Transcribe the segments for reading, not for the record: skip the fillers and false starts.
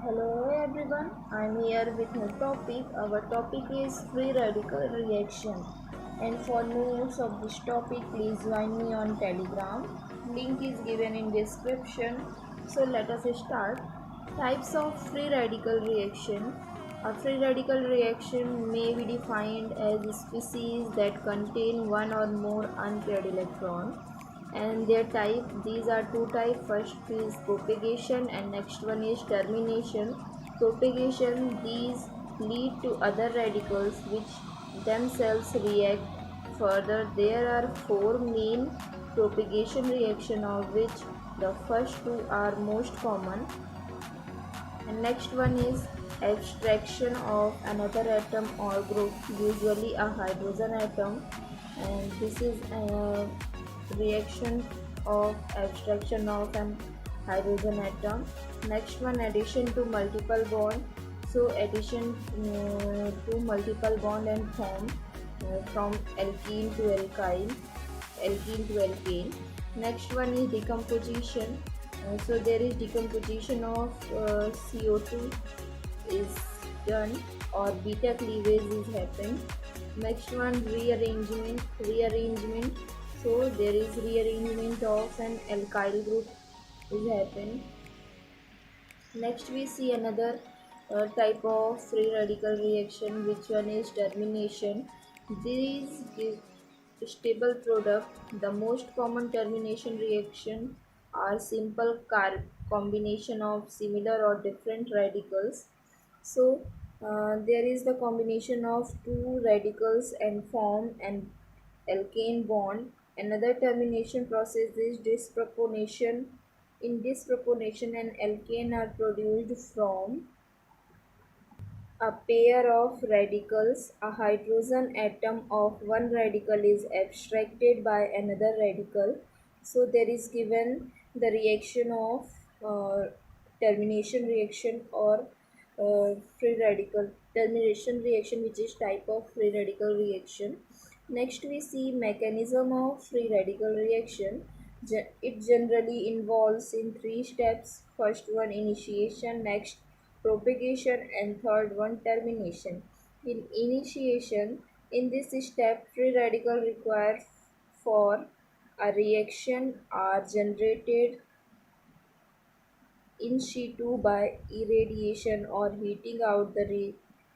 Hello everyone, I'm here with a topic. Our topic is free radical reaction. And for notes of this topic, please join me on Telegram. Link is given in description. So let us start. Types of free radical reaction. A free radical reaction may be defined as a species that contain one or more unpaired electron and their type. These are two types. First is propagation and next one is termination. Propagation, these lead to other radicals which themselves react further. There are four main propagation reaction, of which the first two are most common, and next one is abstraction of another atom or group, usually a hydrogen atom, and this is a reaction of abstraction of an hydrogen atom. Next one, addition to multiple bond. So addition to multiple bond and form from alkene to alkyl, alkene to alkane. Next one is decomposition. So there is decomposition of CO2 is done, or beta cleavage is happened. Next one, rearrangement. Rearrangement. So there is rearrangement of an alkyl group is happened. Next we see another type of free radical reaction, which one is termination. These give stable product. The most common termination reaction are simple combination of similar or different radicals. So there is the combination of two radicals and form an alkane bond. Another termination process is disproportion. In disproportion, an alkane are produced from a pair of radicals. A hydrogen atom of one radical is abstracted by another radical. So there is given the reaction of termination reaction, or free radical termination reaction, which is type of free radical reaction. Next we see mechanism of free radical reaction. It generally involves in three steps. First one, initiation, next propagation, and third one, termination. In initiation, in this step, free radical required for a reaction are generated in situ by irradiation or heating out the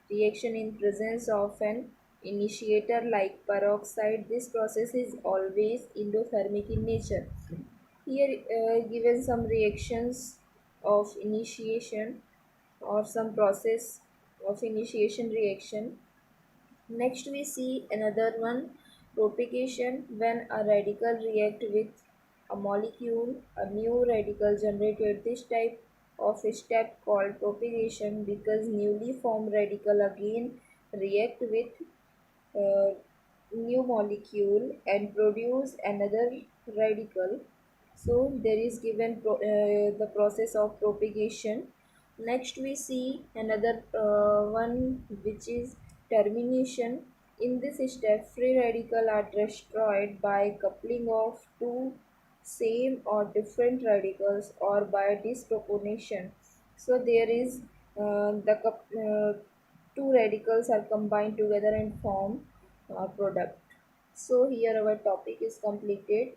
reaction in presence of an initiator like peroxide. This process is always endothermic in nature. Here given some reactions of initiation, or some process of initiation reaction. Next we see another one, propagation. When a radical react with a molecule, a new radical generated. This type of step called propagation, because newly formed radical again react with uh, new molecule and produce another radical. So there is given the process of propagation. Next we see another one, which is termination. In this step, free radical are destroyed by coupling of two same or different radicals, or by disproportion. So there is two radicals are combined together and form product. So here our topic is completed.